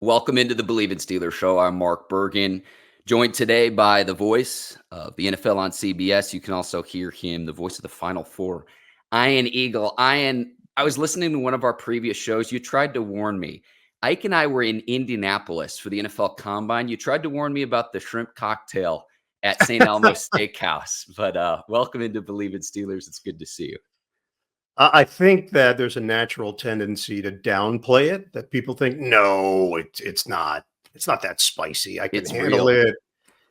Welcome into the Believe in Steelers show. I'm Mark Bergen, joined today by the voice of the NFL on CBS. You can also hear him, the voice of the Final Four, Ian Eagle. Ian, I was listening to one of our previous shows. You tried to warn me. Ike and I were in Indianapolis for the NFL Combine. You tried to warn me about the shrimp cocktail at St. Elmo Steakhouse. But welcome into Believe in Steelers. It's good to see you. I think that there's a natural tendency to downplay it, that people think, no, it's not that spicy. I can handle it.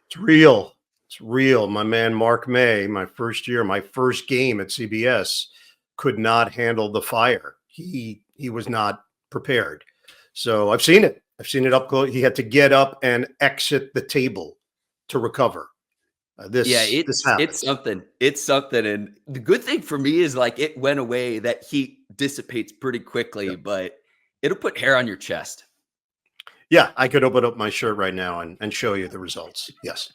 It's real. It's real. My man, Mark May, my first game at CBS, could not handle the fire. He was not prepared. So I've seen it. I've seen it up close. He had to get up and exit the table to recover. It's something. It's something. And the good thing for me is like it went away. That heat dissipates pretty quickly, but it'll put hair on your chest. Yeah, I could open up my shirt right now and show you the results. Yes.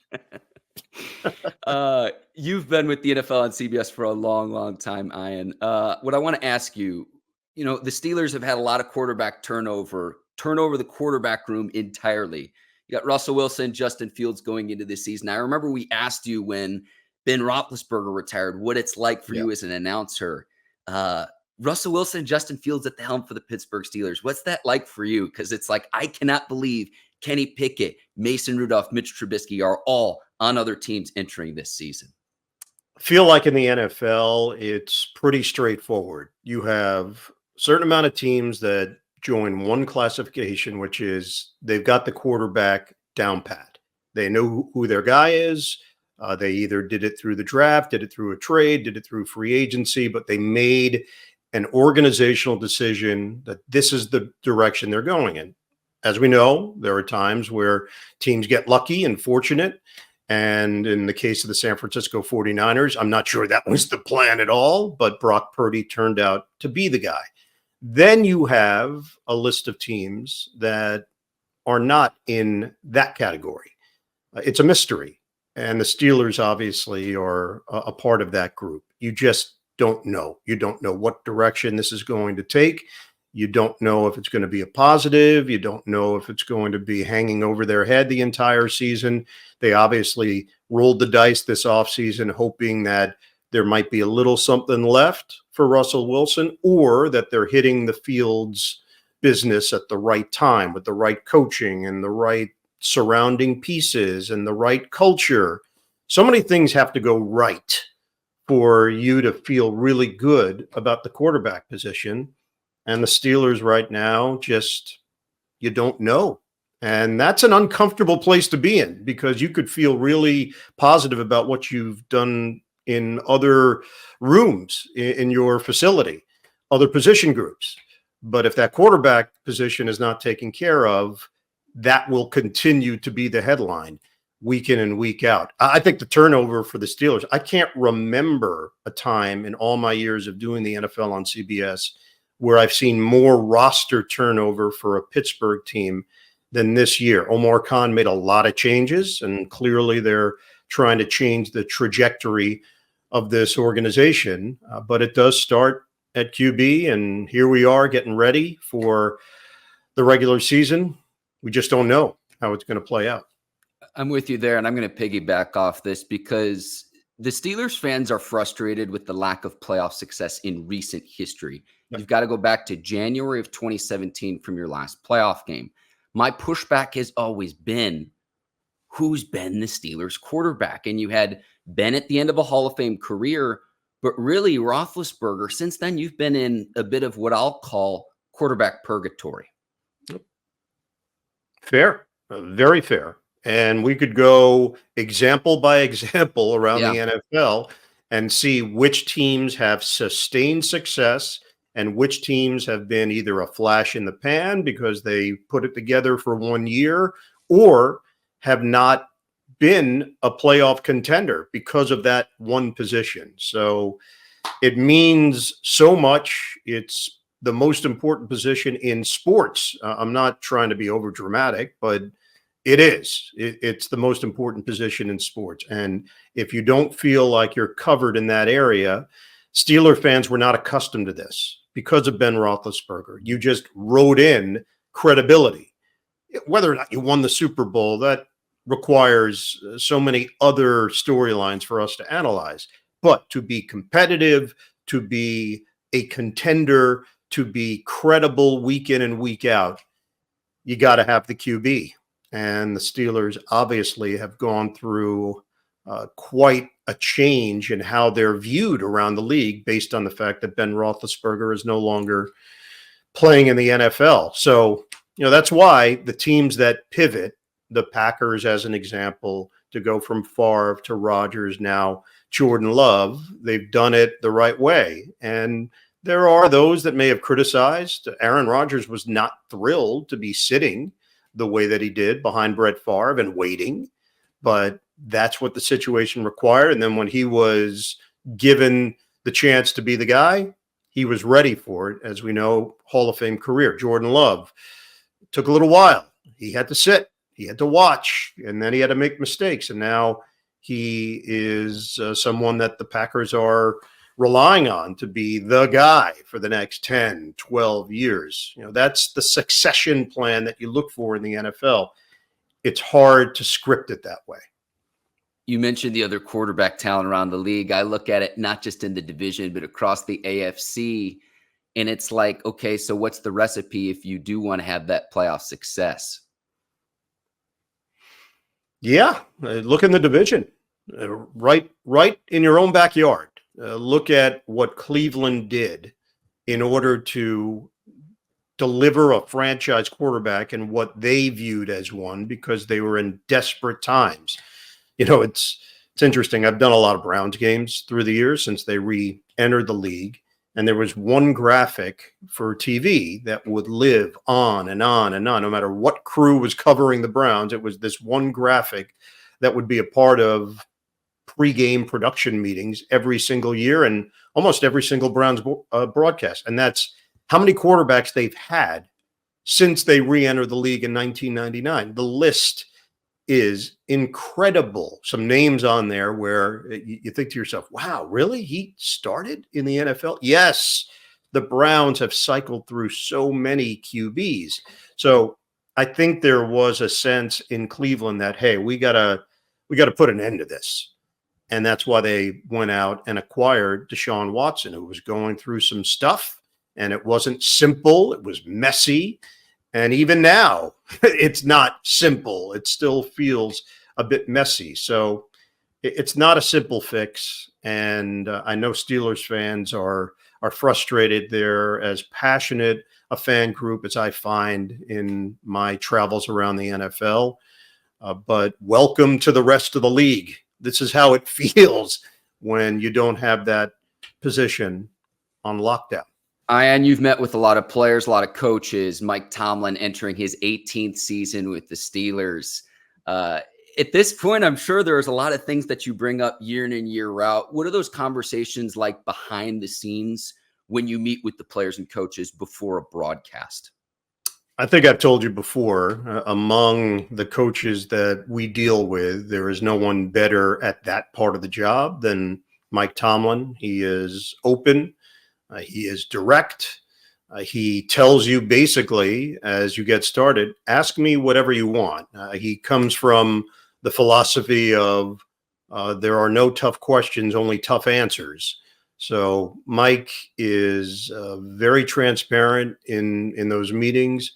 You've been with the NFL on CBS for a long, long time, Ian. What I want to ask you, the Steelers have had a lot of quarterback turn over the quarterback room entirely. You got Russell Wilson, Justin Fields going into this season. I remember we asked you when Ben Roethlisberger retired what it's like for you as an announcer. Russell Wilson, Justin Fields at the helm for the Pittsburgh Steelers. What's that like for you? Because it's like, I cannot believe Kenny Pickett, Mason Rudolph, Mitch Trubisky are all on other teams entering this season. I feel like in the NFL, it's pretty straightforward. You have a certain amount of teams that join one classification, which is they've got the quarterback down pat. They know who their guy is. They either did it through the draft, did it through a trade, did it through free agency, but they made an organizational decision that this is the direction they're going in. As we know, there are times where teams get lucky and fortunate. And in the case of the San Francisco 49ers, I'm not sure that was the plan at all, but Brock Purdy turned out to be the guy. Then you have a list of teams that are not in that category. It's a mystery. And the Steelers obviously are a part of that group. You just don't know. You don't know what direction this is going to take. You don't know if it's going to be a positive. You don't know if it's going to be hanging over their head the entire season. They obviously rolled the dice this offseason, hoping that there might be a little something left for Russell Wilson, or that they're hitting the Fields business at the right time with the right coaching and the right surrounding pieces and the right culture. So many things have to go right for you to feel really good about the quarterback position. And the Steelers right now, you don't know. And that's an uncomfortable place to be in, because you could feel really positive about what you've done in other rooms in your facility, other position groups. But if that quarterback position is not taken care of, that will continue to be the headline week in and week out. I think the turnover for the Steelers, I can't remember a time in all my years of doing the NFL on CBS where I've seen more roster turnover for a Pittsburgh team than this year. Omar Khan made a lot of changes, and clearly they're trying to change the trajectory of this organization. But it does start at QB, and here we are getting ready for the regular season. We just don't know how it's going to play out. I'm with you there, and I'm going to piggyback off this because the Steelers fans are frustrated with the lack of playoff success in recent history. You've got to go back to January of 2017 from your last playoff game. My pushback has always been, who's been the Steelers quarterback? And you had Ben at the end of a Hall of Fame career, but really Roethlisberger, since then you've been in a bit of what I'll call quarterback purgatory. Fair, very fair. And we could go example by example around the NFL and see which teams have sustained success and which teams have been either a flash in the pan because they put it together for 1 year, or have not been a playoff contender because of that one position. So it means so much. It's the most important position in sports. I'm not trying to be over dramatic, but it is. It's the most important position in sports. And if you don't feel like you're covered in that area, Steeler fans were not accustomed to this because of Ben Roethlisberger. You just wrote in credibility. Whether or not you won the Super Bowl, that requires so many other storylines for us to analyze. But to be competitive, to be a contender, to be credible week in and week out, you got to have the QB. And the Steelers obviously have gone through quite a change in how they're viewed around the league based on the fact that Ben Roethlisberger is no longer playing in the NFL. So, that's why the teams that pivot, the Packers as an example, to go from Favre to Rodgers, now Jordan Love, they've done it the right way. And there are those that may have criticized. Aaron Rodgers was not thrilled to be sitting the way that he did behind Brett Favre and waiting, but that's what the situation required. And then when he was given the chance to be the guy, he was ready for it. As we know, Hall of Fame career. Jordan Love took a little while. He had to sit, he had to watch, and then he had to make mistakes. And now he is someone that the Packers are relying on to be the guy for the next 10, 12 years. That's the succession plan that you look for in the NFL. It's hard to script it that way. You mentioned the other quarterback talent around the league. I look at it not just in the division, but across the AFC. And it's like, okay, so what's the recipe if you do want to have that playoff success? Yeah, look in the division, right in your own backyard. Look at what Cleveland did in order to deliver a franchise quarterback and what they viewed as one, because they were in desperate times. It's interesting. I've done a lot of Browns games through the years since they re-entered the league. And there was one graphic for TV that would live on and on and on. No matter what crew was covering the Browns, it was this one graphic that would be a part of pre-game production meetings every single year and almost every single Browns broadcast. And that's how many quarterbacks they've had since they re-entered the league in 1999. The list is incredible. Some names on there where you think to yourself, wow, really? He started in the NFL? Yes. The Browns have cycled through so many QBs. So I think there was a sense in Cleveland that, hey, we gotta put an end to this. And that's why they went out and acquired Deshaun Watson, who was going through some stuff, and it wasn't simple. It was messy. And even now, it's not simple. It still feels a bit messy. So it's not a simple fix. And I know Steelers fans are frustrated. They're as passionate a fan group as I find in my travels around the NFL. But welcome to the rest of the league. This is how it feels when you don't have that position on lockdown. And you've met with a lot of players, a lot of coaches. Mike Tomlin entering his 18th season with the Steelers. At this point, I'm sure there's a lot of things that you bring up year in and year out. What are those conversations like behind the scenes when you meet with the players and coaches before a broadcast? I think I've told you before, among the coaches that we deal with, there is no one better at that part of the job than Mike Tomlin. He is open. He is direct. He tells you basically as you get started, ask me whatever you want. He comes from the philosophy of there are no tough questions, only tough answers. So Mike is very transparent in those meetings.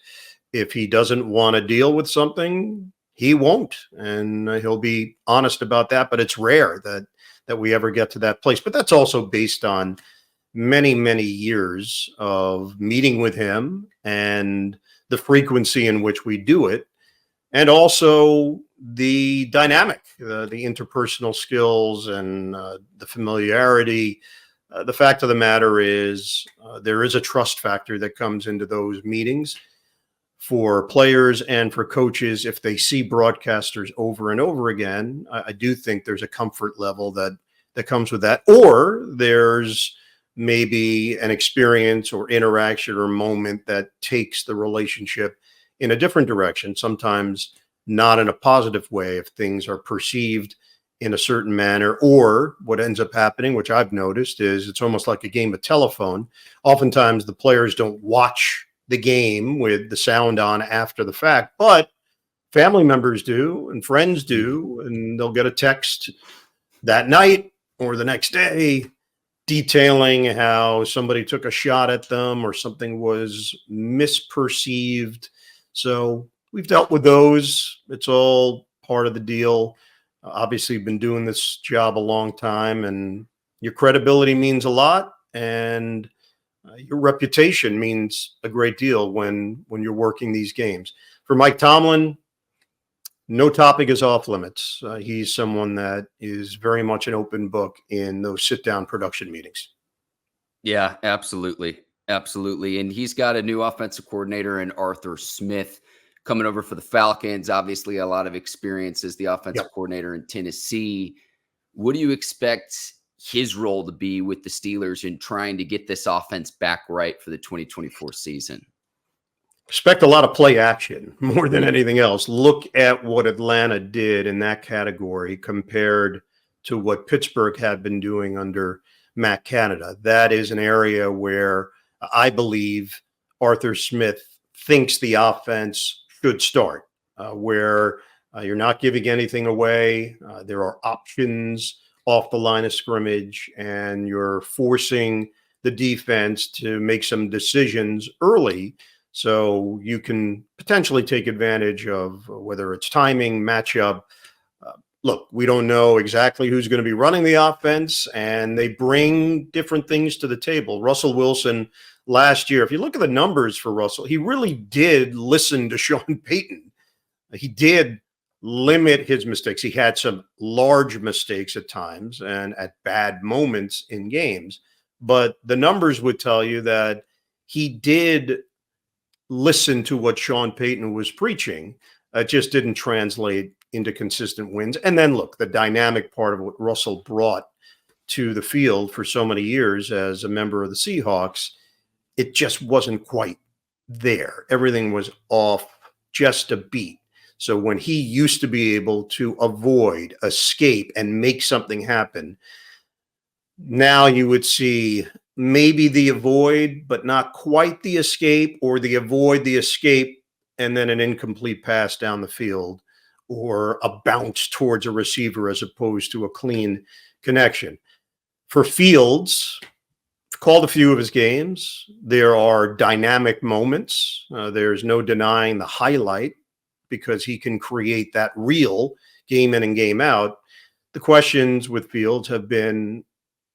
If he doesn't want to deal with something, he won't. And he'll be honest about that. But it's rare that we ever get to that place. But that's also based on many, many years of meeting with him and the frequency in which we do it. And also the dynamic, the interpersonal skills and the familiarity. The fact of the matter is there is a trust factor that comes into those meetings for players and for coaches. If they see broadcasters over and over again, I do think there's a comfort level that comes with that. Or there's maybe an experience or interaction or moment that takes the relationship in a different direction, sometimes not in a positive way if things are perceived in a certain manner. Or what ends up happening, which I've noticed, is it's almost like a game of telephone. Oftentimes the players don't watch the game with the sound on after the fact, but family members do and friends do, and they'll get a text that night or the next day detailing how somebody took a shot at them or something was misperceived. So we've dealt with those. It's all part of the deal. Obviously, you've been doing this job a long time, and your credibility means a lot, and your reputation means a great deal when you're working these games. For Mike Tomlin, no topic is off limits. He's someone that is very much an open book in those sit-down production meetings. Yeah, absolutely. Absolutely. And he's got a new offensive coordinator in Arthur Smith coming over for the Falcons. Obviously, a lot of experience as the offensive coordinator in Tennessee. What do you expect his role to be with the Steelers in trying to get this offense back right for the 2024 season? Expect a lot of play action more than anything else. Look at what Atlanta did in that category compared to what Pittsburgh had been doing under Matt Canada. That is an area where I believe Arthur Smith thinks the offense should start, where you're not giving anything away. There are options off the line of scrimmage, and you're forcing the defense to make some decisions early, so you can potentially take advantage of whether it's timing, matchup. Look, we don't know exactly who's going to be running the offense, and they bring different things to the table. Russell Wilson last year, if you look at the numbers for Russell, he really did listen to Sean Payton. He did limit his mistakes. He had some large mistakes at times and at bad moments in games, but the numbers would tell you that he did listen to what Sean Payton was preaching. It just didn't translate into consistent wins. And then look, the dynamic part of what Russell brought to the field for so many years as a member of the Seahawks, it just wasn't quite there. Everything was off just a beat. So when he used to be able to avoid, escape, and make something happen, now you would see maybe the avoid, but not quite the escape, or the avoid, the escape, and then an incomplete pass down the field, or a bounce towards a receiver as opposed to a clean connection. For Fields, called a few of his games. There are dynamic moments. There's no denying the highlight because he can create that real game in and game out. The questions with Fields have been,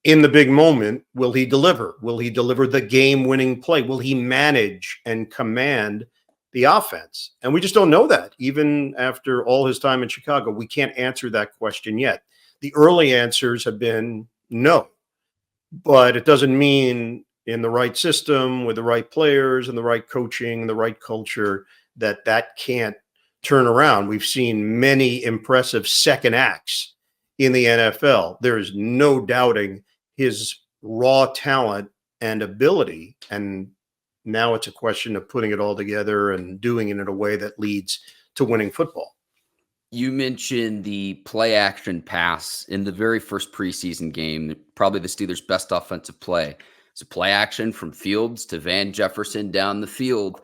in the big moment, will he deliver? Will he deliver the game-winning play? Will he manage and command the offense? And we just don't know that. Even after all his time in Chicago, we can't answer that question yet. The early answers have been no. But it doesn't mean in the right system, with the right players and the right coaching, the right culture, that can't turn around. We've seen many impressive second acts in the NFL. There's no doubting his raw talent and ability. And now it's a question of putting it all together and doing it in a way that leads to winning football. You mentioned the play action pass in the very first preseason game, probably the Steelers' best offensive play. It's a play action from Fields to Van Jefferson down the field.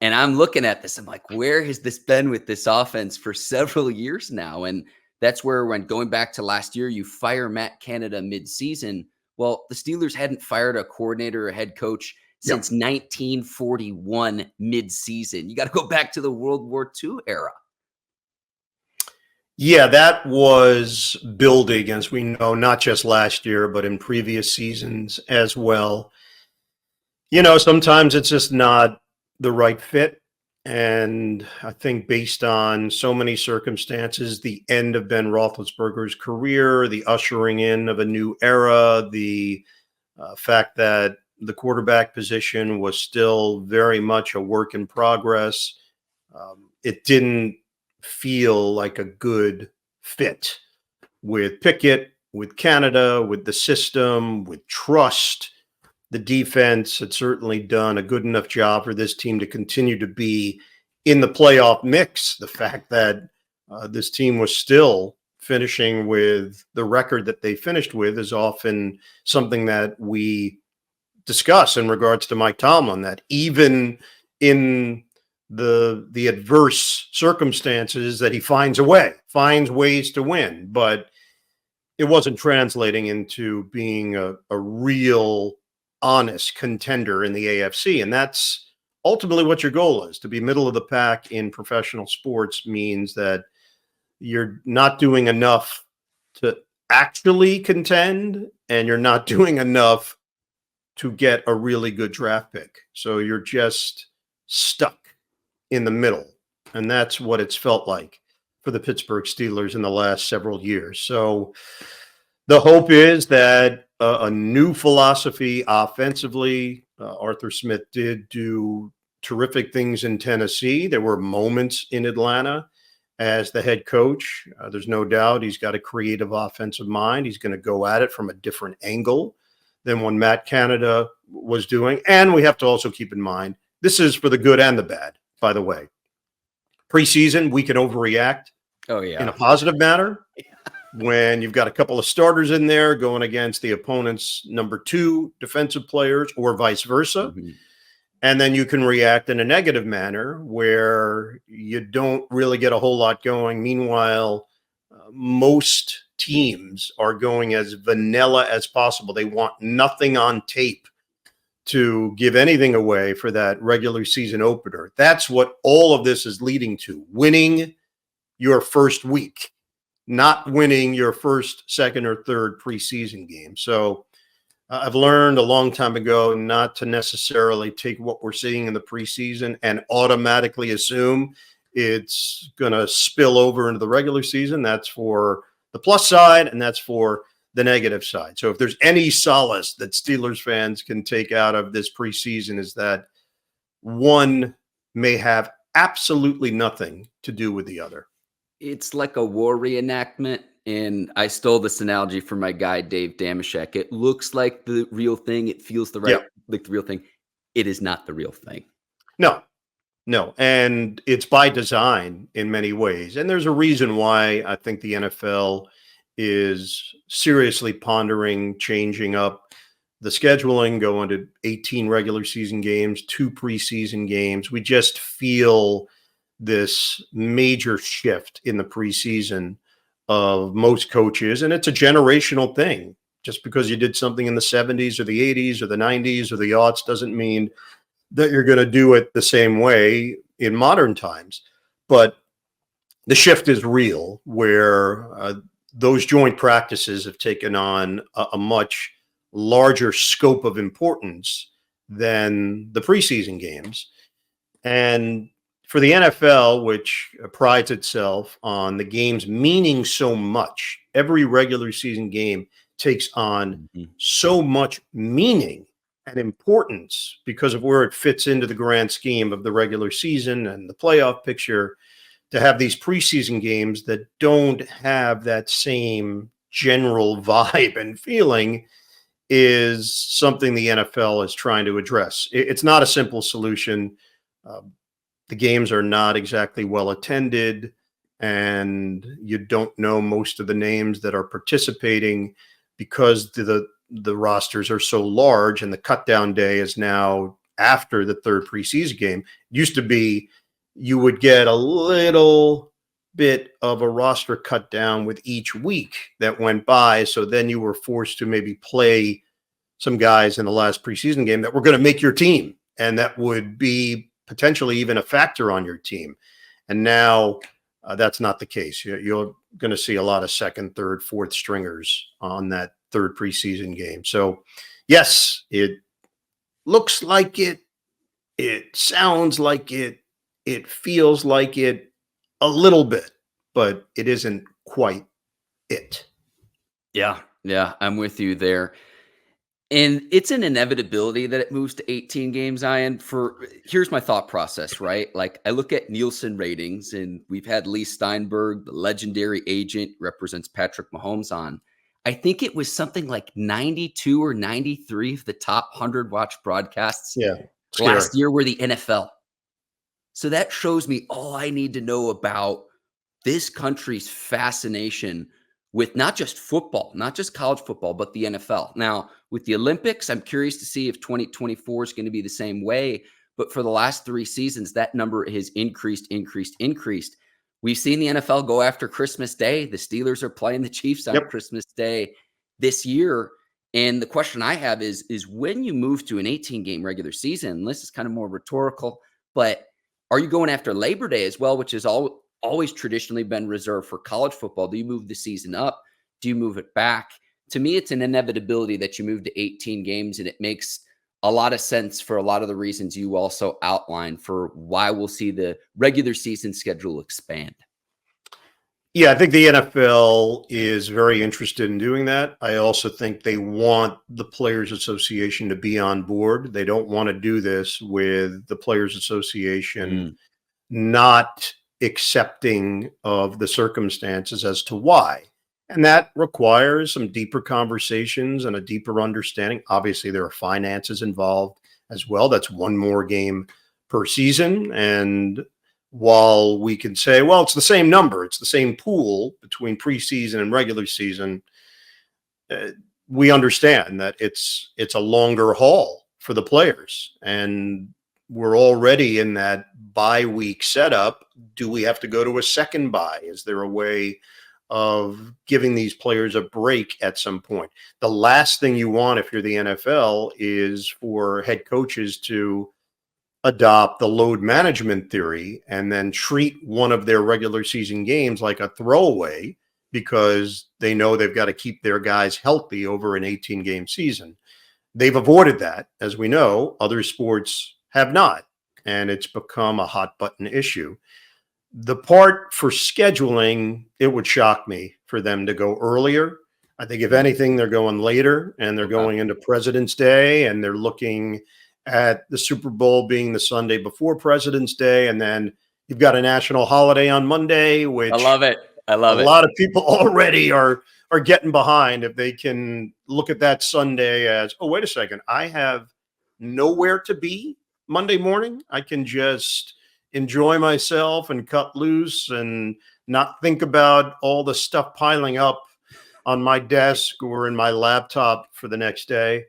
And I'm looking at this, I'm like, where has this been with this offense for several years now? And that's where, when going back to last year, you fire Matt Canada midseason. Well, the Steelers hadn't fired a coordinator or a head coach since 1941 midseason. You got to go back to the World War II era. Yeah, that was building, as we know, not just last year, but in previous seasons as well. You know, sometimes it's just not the right fit. And I think based on so many circumstances, the end of Ben Roethlisberger's career, the ushering in of a new era, the fact that the quarterback position was still very much a work in progress, it didn't feel like a good fit with Pickett, with Canada, with the system, with trust. The defense had certainly done a good enough job for this team to continue to be in the playoff mix. The fact that this team was still finishing with the record that they finished with is often something that we discuss in regards to Mike Tomlin, that even in the adverse circumstances that he finds ways to win, but it wasn't translating into being a real honest contender in the AFC. And that's ultimately what your goal is. To be middle of the pack in professional sports means that you're not doing enough to actually contend, and you're not doing enough to get a really good draft pick. So you're just stuck in the middle. And that's what it's felt like for the Pittsburgh Steelers in the last several years. So the hope is that a new philosophy offensively, Arthur Smith did do terrific things in Tennessee. There were moments in Atlanta as the head coach. There's no doubt he's got a creative offensive mind. He's going to go at it from a different angle than when Matt Canada was doing. And we have to also keep in mind, this is for the good and the bad, by the way. Preseason, we can overreact in a positive manner. When you've got a couple of starters in there going against the opponent's number 2 defensive players or vice versa. Mm-hmm. And then you can react in a negative manner where you don't really get a whole lot going. Meanwhile, most teams are going as vanilla as possible. They want nothing on tape to give anything away for that regular season opener. That's what all of this is leading to. Winning your first week, not winning your first, second, or third preseason game. So I've learned a long time ago not to necessarily take what we're seeing in the preseason and automatically assume it's going to spill over into the regular season. That's for the plus side, and that's for the negative side. So if there's any solace that Steelers fans can take out of this preseason, is that one may have absolutely nothing to do with the other. It's like a war reenactment. And I stole this analogy from my guy, Dave Damashek. It looks like the real thing. It feels like the real thing. It is not the real thing. No. And it's by design in many ways. And there's a reason why I think the NFL is seriously pondering changing up the scheduling, going to 18 regular season games, 2 preseason games. We just feel this major shift in the preseason of most coaches, and it's a generational thing. Just because you did something in the 70s or the 80s or the 90s or the aughts doesn't mean that you're going to do it the same way in modern times. But the shift is real, where those joint practices have taken on a much larger scope of importance than the preseason games. And for the NFL, which prides itself on the games meaning so much, every regular season game takes on so much meaning and importance because of where it fits into the grand scheme of the regular season and the playoff picture. To have these preseason games that don't have that same general vibe and feeling is something the NFL is trying to address. It's not a simple solution. The games are not exactly well attended, and you don't know most of the names that are participating because the rosters are so large, and the cut down day is now after the third preseason game. It used to be you would get a little bit of a roster cut down with each week that went by. So then you were forced to maybe play some guys in the last preseason game that were going to make your team, and that would be potentially even a factor on your team. And now that's not the case. You're going to see a lot of second, third, fourth stringers on that third preseason game. So yes, it looks like it. It sounds like it. It feels like it a little bit, but it isn't quite it. Yeah, I'm with you there. And it's an inevitability that it moves to 18 games, Ian. Here's my thought process, right? Like, I look at Nielsen ratings, and we've had Lee Steinberg, the legendary agent, represents Patrick Mahomes on. I think it was something like 92 or 93 of the top 100 watched broadcasts last year were the NFL. So that shows me all I need to know about this country's fascination with not just football, not just college football, but the NFL. Now, with the Olympics, I'm curious to see if 2024 is going to be the same way. But for the last 3 seasons, that number has increased. We've seen the NFL go after Christmas Day. The Steelers are playing the Chiefs on Christmas Day this year. And the question I have is when you move to an 18-game regular season, and this is kind of more rhetorical, but are you going after Labor Day as well, which has always traditionally been reserved for college football? Do you move the season up? Do you move it back? To me, it's an inevitability that you move to 18 games, and it makes a lot of sense for a lot of the reasons you also outlined for why we'll see the regular season schedule expand. Yeah, I think the NFL is very interested in doing that. I also think they want the Players Association to be on board. They don't want to do this with the Players Association not accepting of the circumstances as to why. And that requires some deeper conversations and a deeper understanding. Obviously, there are finances involved as well. That's one more game per season. And while we can say, well, it's the same number, it's the same pool between preseason and regular season, we understand that it's a longer haul for the players. And we're already in that bye week setup. Do we have to go to a second bye? Is there a way of giving these players a break at some point? The last thing you want if you're the NFL is for head coaches to adopt the load management theory and then treat one of their regular season games like a throwaway because they know they've got to keep their guys healthy over an 18-game season. They've avoided that, as we know. Other sports have not, and it's become a hot button issue. The part for scheduling, it would shock me for them to go earlier. I think if anything, they're going later, and they're going into President's Day, and they're looking at the Super Bowl being the Sunday before President's Day, and then you've got a national holiday on Monday, which I love it. A lot of people already are getting behind if they can look at that Sunday as, oh, wait a second, I have nowhere to be Monday morning. I can just enjoy myself and cut loose and not think about all the stuff piling up on my desk or in my laptop for the next day.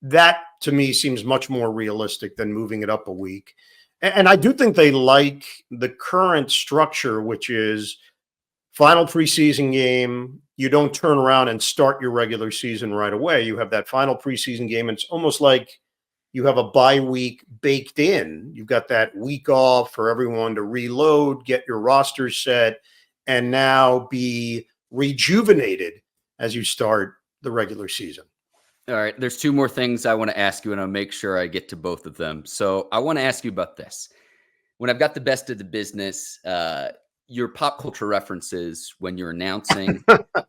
That, to me, seems much more realistic than moving it up a week. And I do think they like the current structure, which is final preseason game. You don't turn around and start your regular season right away. You have that final preseason game, and it's almost like you have a bye week baked in. You've got that week off for everyone to reload, get your roster set, and now be rejuvenated as you start the regular season. All right. There's 2 more things I want to ask you, and I'll make sure I get to both of them. So I want to ask you about this. When I've got the best of the business, your pop culture references when you're announcing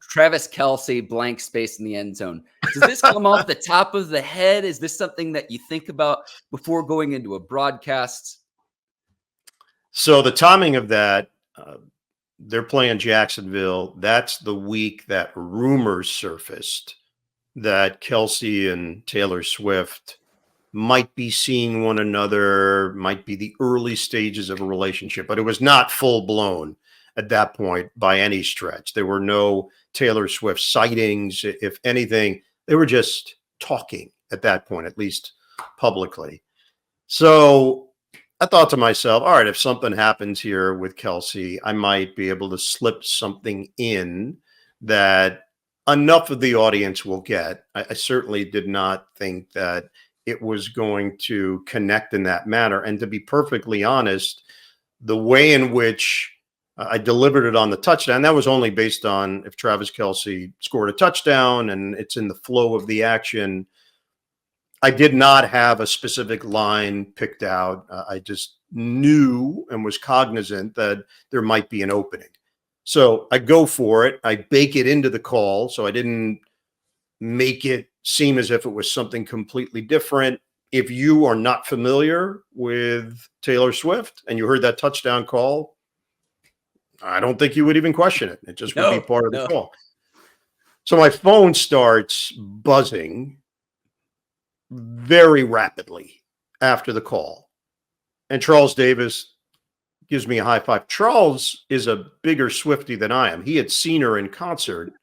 Travis Kelce, blank space in the end zone. Does this come off the top of the head? Is this something that you think about before going into a broadcast? So the timing of that, they're playing Jacksonville. That's the week that rumors surfaced that Kelce and Taylor Swift might be seeing one another, might be the early stages of a relationship, but it was not full blown at that point by any stretch. There were no Taylor Swift sightings. If anything, they were just talking at that point, at least publicly. So I thought to myself, all right, if something happens here with Kelce, I might be able to slip something in that enough of the audience will get. I certainly did not think that it was going to connect in that manner. And to be perfectly honest, the way in which I delivered it on the touchdown, that was only based on if Travis Kelce scored a touchdown and it's in the flow of the action. I did not have a specific line picked out. I just knew and was cognizant that there might be an opening. So I go for it. I bake it into the call. So I didn't make it seem as if it was something completely different. If you are not familiar with Taylor Swift and you heard that touchdown call, I don't think you would even question it. It just would be part of the call. So my phone starts buzzing very rapidly after the call. And Charles Davis gives me a high five. Charles is a bigger Swiftie than I am. He had seen her in concert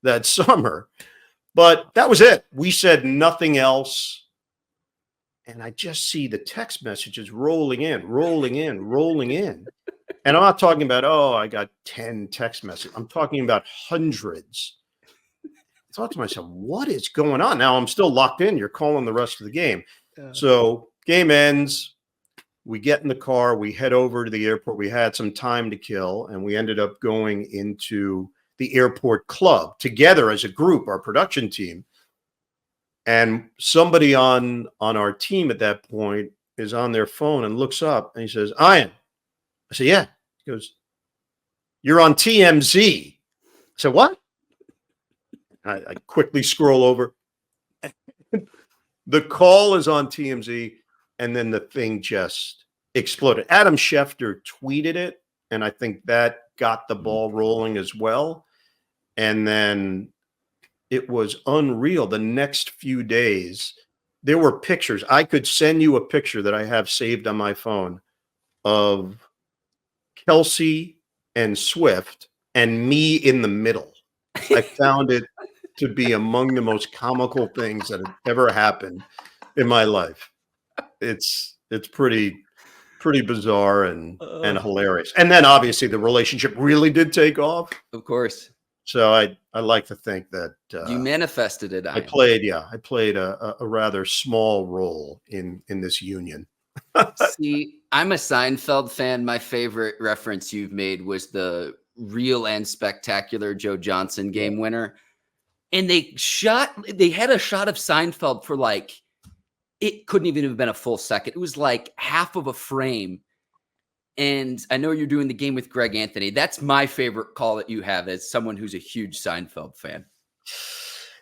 that summer. But that was it. We said nothing else. And I just see the text messages rolling in, rolling in, rolling in. And I'm not talking about, oh, I got 10 text messages. I'm talking about hundreds. I thought to myself, what is going on? Now I'm still locked in. You're calling the rest of the game. So game ends. We get in the car. We head over to the airport. We had some time to kill, and we ended up going into the airport club together as a group, our production team. And somebody on our team at that point is on their phone and looks up and he says, Ian. I said, yeah. He goes, you're on TMZ. I said, what? I quickly scroll over. The call is on TMZ, and then the thing just exploded. Adam Schefter tweeted it, and I think that got the ball rolling as well. And then it was unreal. The next few days, there were pictures. I could send you a picture that I have saved on my phone of Kelce and Swift and me in the middle. I found it to be among the most comical things that have ever happened in my life. It's pretty bizarre and hilarious. And then obviously the relationship really did take off. Of course. So I like to think that you manifested it. I played a rather small role in this union. See, I'm a Seinfeld fan. My favorite reference you've made was the real and spectacular Joe Johnson game winner. And they had a shot of Seinfeld for like, it couldn't even have been a full second. It was like half of a frame. And I know you're doing the game with Greg Anthony. That's my favorite call that you have as someone who's a huge Seinfeld fan.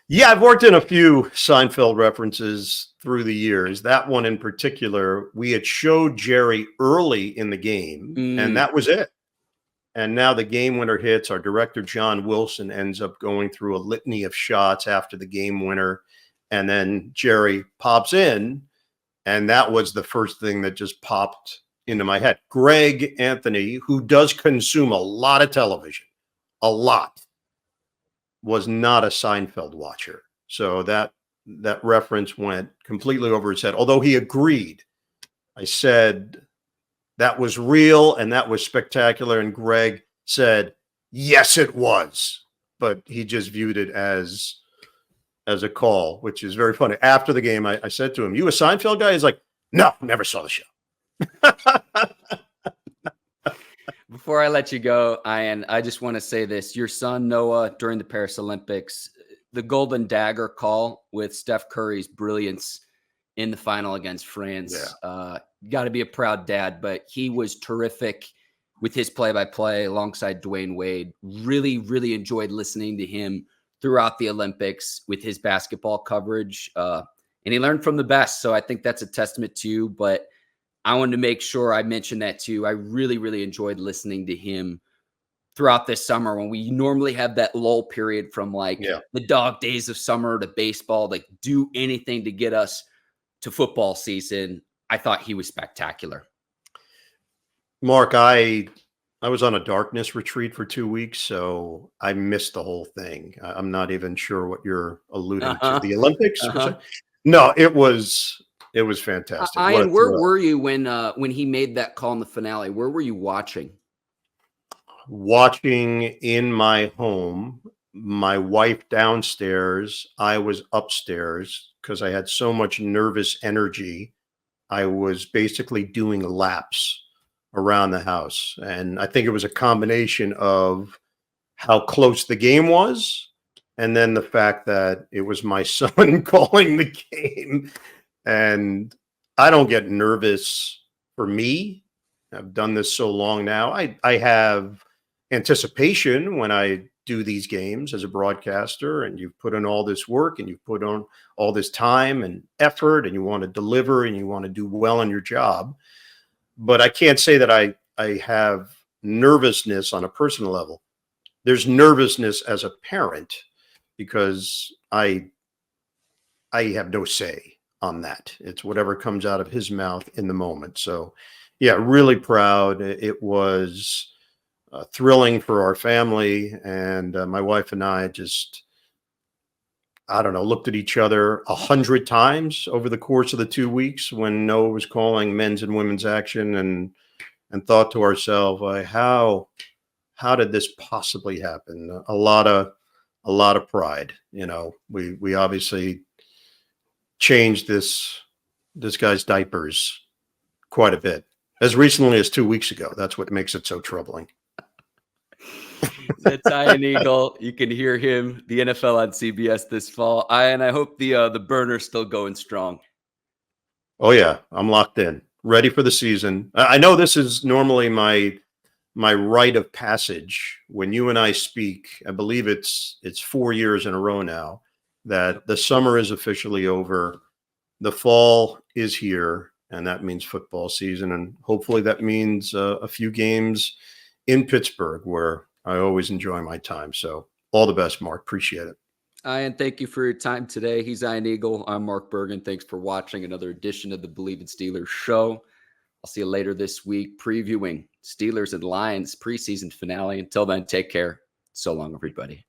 Yeah, I've worked in a few Seinfeld references through the years. That one in particular, we had showed Jerry early in the game, and that was it. And now the game winner hits. Our director, John Wilson, ends up going through a litany of shots after the game winner. And then Jerry pops in, and that was the first thing that just popped into my head. Greg Anthony, who does consume a lot of television, a lot, was not a Seinfeld watcher. So that reference went completely over his head, although he agreed. I said that was real and that was spectacular. And Greg said, yes, it was. But he just viewed it as a call, which is very funny. After the game, I said to him, you a Seinfeld guy? He's like, no, never saw the show. Before I let you go, Ian, I just want to say this. Your son, Noah, during the Paris Olympics, the golden dagger call with Steph Curry's brilliance in the final against France. Got to be a proud dad, but he was terrific with his play-by-play alongside Dwayne Wade. Really, really enjoyed listening to him throughout the Olympics with his basketball coverage. And he learned from the best. So I think that's a testament to you, but I wanted to make sure I mentioned that too. I really, really enjoyed listening to him throughout this summer when we normally have that lull period from the dog days of summer to baseball, like do anything to get us to football season. I thought he was spectacular. Mark, I was on a darkness retreat for 2 weeks, so I missed the whole thing. I'm not even sure what you're alluding to. The Olympics? No, it was fantastic. Ian, where were you when he made that call in the finale? Where were you watching? Watching in my home, my wife downstairs. I was upstairs because I had so much nervous energy. I was basically doing laps around the house. And I think it was a combination of how close the game was and then the fact that it was my son calling the game. And I don't get nervous for me. I've done this so long now. I have anticipation when I do these games as a broadcaster, and you've put in all this work and you've put on all this time and effort and you want to deliver and you want to do well in your job. But I can't say that I have nervousness on a personal level. There's nervousness as a parent because I have no say on that. It's whatever comes out of his mouth in the moment. So yeah, really proud. It was thrilling for our family, and my wife and I I don't know, looked at each other 100 times over the course of the 2 weeks when Noah was calling men's and women's action, and thought to ourselves, like, how did this possibly happen? A lot of pride. We obviously changed this guy's diapers quite a bit as recently as 2 weeks ago. That's what makes it so troubling. That's Ian Eagle. You can hear him, the NFL on CBS this fall. Ian, I hope the burner's still going strong. Oh yeah, I'm locked in, ready for the season. I know this is normally my rite of passage when you and I speak. I believe it's 4 years in a row now that the summer is officially over. The fall is here, and that means football season, and hopefully that means a few games in Pittsburgh, where I always enjoy my time. So all the best, Mark. Appreciate it. Ian, thank you for your time today. He's Ian Eagle. I'm Mark Bergen. Thanks for watching another edition of the Believe in Steelers show. I'll see you later this week previewing Steelers and Lions preseason finale. Until then, take care. So long, everybody.